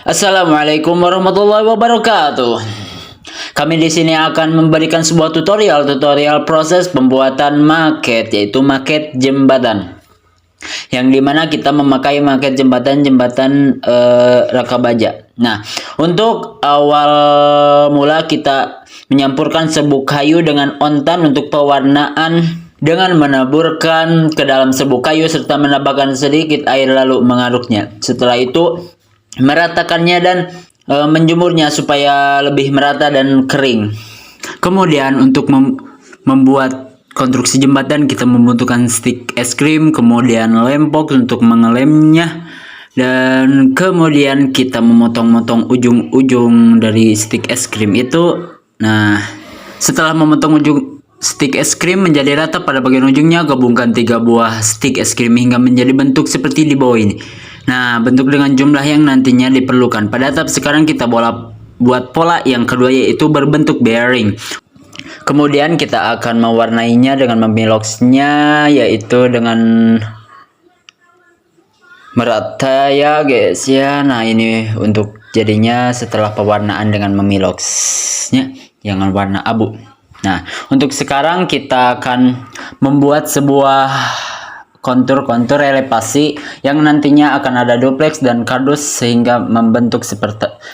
Assalamualaikum warahmatullahi wabarakatuh. Kami di sini akan memberikan sebuah tutorial proses pembuatan maket, yaitu maket jembatan. Yang dimana kita memakai maket jembatan rangka baja. Nah, untuk awal mula kita menyampurkan serbuk kayu dengan ontan untuk pewarnaan dengan menaburkan ke dalam serbuk kayu serta menambahkan sedikit air lalu mengaduknya. Setelah itu meratakannya dan menjemurnya supaya lebih merata dan kering. Kemudian untuk membuat konstruksi jembatan kita membutuhkan stik es krim, kemudian lem box untuk mengelemnya, dan kemudian kita memotong-motong ujung-ujung dari stik es krim itu. Nah, setelah memotong ujung stik es krim menjadi rata pada bagian ujungnya, gabungkan 3 buah stik es krim hingga menjadi bentuk seperti di bawah ini. Nah, bentuk dengan jumlah yang nantinya diperlukan. Pada tahap sekarang kita buat pola yang kedua, yaitu berbentuk bearing. Kemudian kita akan mewarnainya dengan memiloxnya, yaitu dengan merata ya guys ya. Nah, ini untuk jadinya setelah pewarnaan dengan memiloxnya yang warna abu. Nah, untuk sekarang kita akan membuat sebuah kontur elevasi yang nantinya akan ada duplex dan kardus sehingga membentuk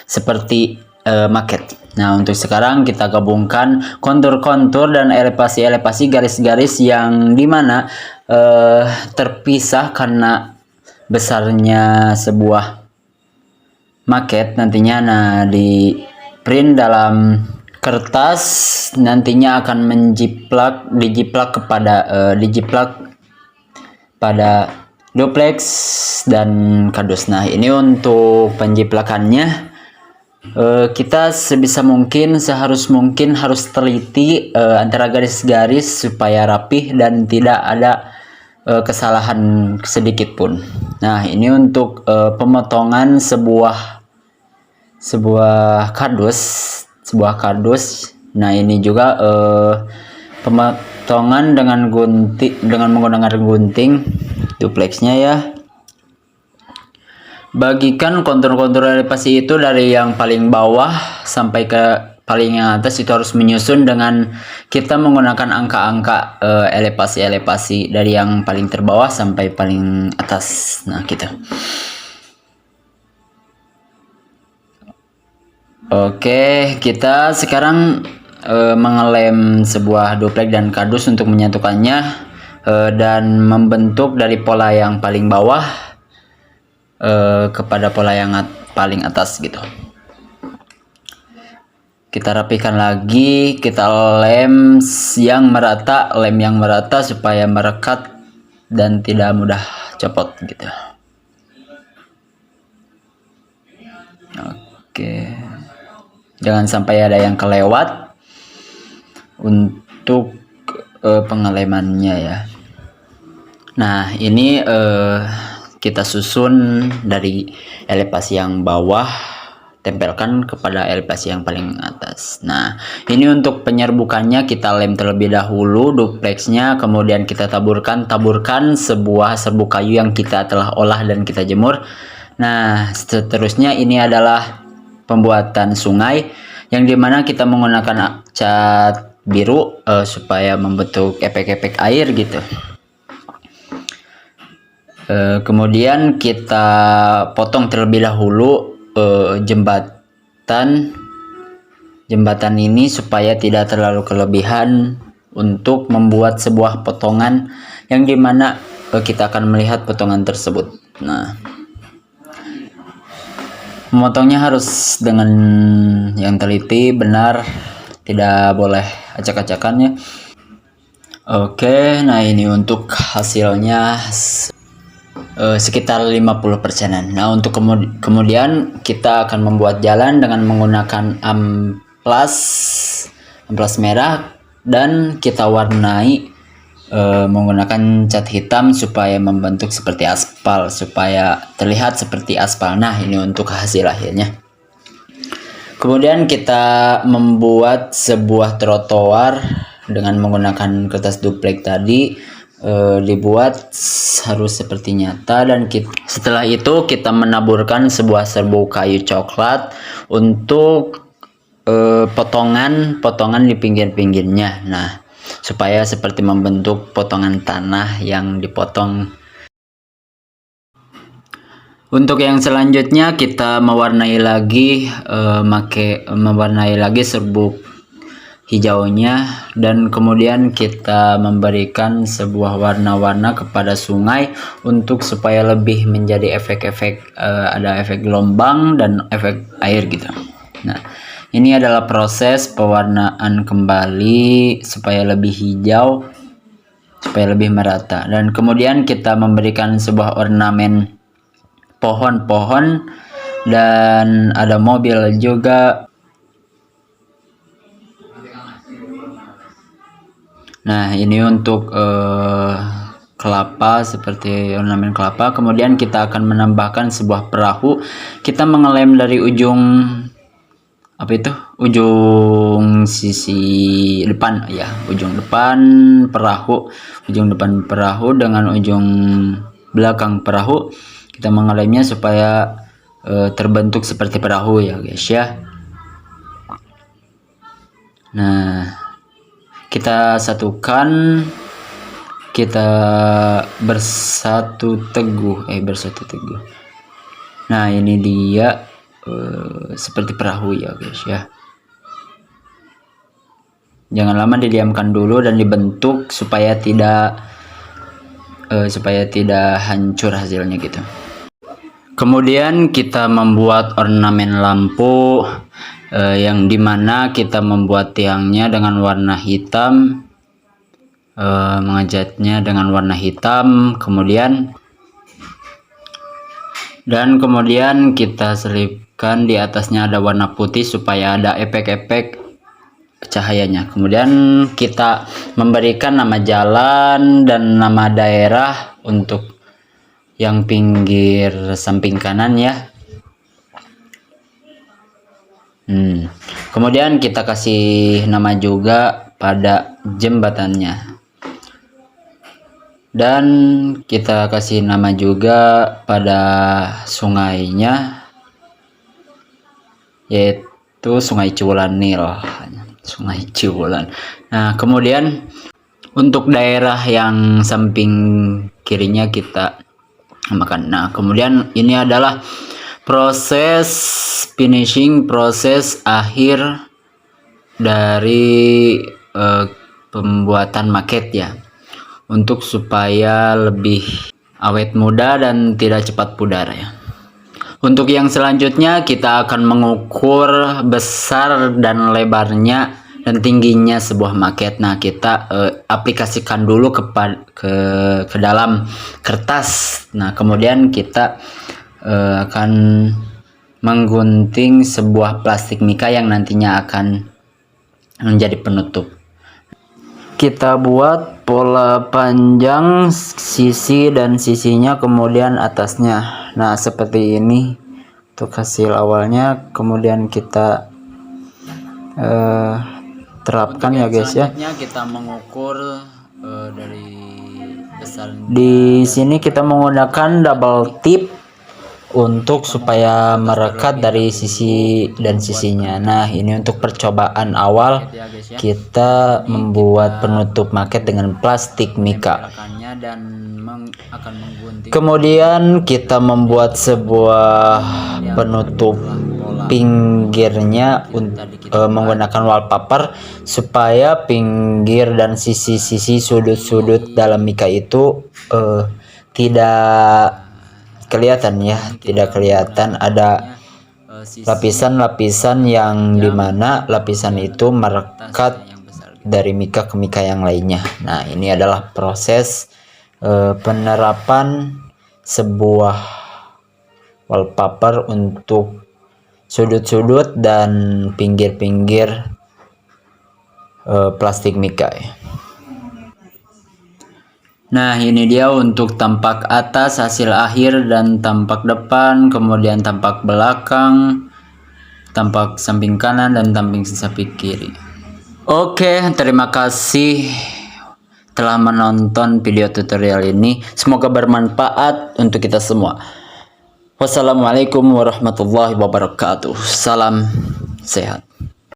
seperti maket. Nah, untuk sekarang kita gabungkan kontur-kontur dan elevasi garis-garis yang dimana terpisah karena besarnya sebuah maket nantinya. Nah, di print dalam kertas nantinya akan dijiplak pada duplex dan kardus. Nah, ini untuk penjiplakannya kita seharus mungkin harus teliti antara garis-garis supaya rapih dan tidak ada kesalahan sedikit pun. Nah, ini untuk pemotongan sebuah kardus. Nah, ini juga pemotongan dengan menggunakan gunting duplexnya ya. Bagikan kontur-kontur elevasi itu dari yang paling bawah sampai ke paling yang atas, itu harus menyusun dengan kita menggunakan angka-angka elevasi dari yang paling terbawah sampai paling atas. Nah, gitu. Oke, kita sekarang mengelem sebuah duplex dan kardus untuk menyatukannya dan membentuk dari pola yang paling bawah kepada pola yang paling atas gitu. Kita rapikan lagi, kita lem yang merata supaya merekat dan tidak mudah copot gitu. Oke, jangan sampai ada yang kelewat untuk pengelemannya ya. Nah, ini kita susun dari elevasi yang bawah, tempelkan kepada elevasi yang paling atas. Nah, ini untuk penyerbukannya kita lem terlebih dahulu duplexnya, kemudian kita taburkan sebuah serbuk kayu yang kita telah olah dan kita jemur. Nah, seterusnya ini adalah pembuatan sungai yang dimana kita menggunakan cat biru supaya membentuk efek-efek air gitu. Kemudian kita potong terlebih dahulu jembatan ini supaya tidak terlalu kelebihan untuk membuat sebuah potongan yang dimana kita akan melihat potongan tersebut. Nah, memotongnya harus dengan yang teliti, benar, tidak boleh acak-acakannya. Oke, nah ini untuk hasilnya sekitar 50%. Nah, untuk kemudian kita akan membuat jalan dengan menggunakan amplas merah dan kita warnai menggunakan cat hitam supaya membentuk seperti aspal, supaya terlihat seperti aspal. Nah, ini untuk hasil akhirnya. Kemudian kita membuat sebuah trotoar dengan menggunakan kertas duplex tadi. dibuat harus seperti nyata, dan setelah itu kita menaburkan sebuah serbuk kayu coklat untuk potongan-potongan di pinggir-pinggirnya. Nah, supaya seperti membentuk potongan tanah yang dipotong. Untuk yang selanjutnya kita mewarnai lagi serbuk hijaunya, dan kemudian kita memberikan sebuah warna-warna kepada sungai untuk supaya lebih menjadi efek-efek, ada efek gelombang dan efek air gitu. Nah, ini adalah proses pewarnaan kembali supaya lebih hijau, supaya lebih merata, dan kemudian kita memberikan sebuah ornamen pohon-pohon dan ada mobil juga. Nah, ini untuk kelapa, seperti ornamen kelapa. Kemudian kita akan menambahkan sebuah perahu. Kita mengelem dari ujung ujung sisi depan ya, ujung depan perahu dengan ujung belakang perahu. Kita mengelemnya supaya terbentuk seperti perahu ya guys ya. Nah, kita satukan, kita bersatu teguh. Nah, ini dia seperti perahu ya guys ya. Jangan lama didiamkan dulu dan dibentuk supaya tidak hancur hasilnya gitu. Kemudian kita membuat ornamen lampu, yang dimana kita membuat tiangnya dengan warna hitam, mengecatnya dengan warna hitam, kemudian kita selipkan di atasnya ada warna putih supaya ada efek-efek cahayanya. Kemudian kita memberikan nama jalan dan nama daerah untuk yang pinggir samping kanan ya. Kemudian kita kasih nama juga pada jembatannya, dan kita kasih nama juga pada sungainya, yaitu Sungai Ciwulan Nil. Nah, kemudian untuk daerah yang samping kirinya kita makan. Nah, kemudian ini adalah proses finishing, proses akhir dari pembuatan maket ya, untuk supaya lebih awet muda dan tidak cepat pudar ya. Untuk yang selanjutnya kita akan mengukur besar dan lebarnya dan tingginya sebuah maket. Nah, kita aplikasikan dulu ke dalam kertas. Nah, kemudian kita akan menggunting sebuah plastik mika yang nantinya akan menjadi penutup. Kita buat pola panjang sisi dan sisinya, kemudian atasnya. Nah, seperti ini untuk hasil awalnya. Kemudian kita terapkan ya guys ya. Selanjutnya kita mengukur dari besar. Di sini kita menggunakan double tip untuk supaya merekat dari sisi dan sisinya. Nah, ini untuk percobaan awal kita membuat penutup maket dengan plastik mika. Kemudian kita membuat sebuah penutup pinggirnya menggunakan wallpaper supaya pinggir dan sisi-sisi sudut-sudut dalam mika itu tidak kelihatan ya, ada lapisan-lapisan yang dimana lapisan itu merekat dari mika ke mika yang lainnya. Nah, ini adalah proses penerapan sebuah wallpaper untuk sudut-sudut dan pinggir-pinggir plastik mika ya. Nah, ini dia untuk tampak atas hasil akhir dan tampak depan, kemudian tampak belakang, tampak samping kanan dan samping kiri. Oke, terima kasih telah menonton video tutorial ini. Semoga bermanfaat untuk kita semua. Wassalamualaikum warahmatullahi wabarakatuh. Salam sehat.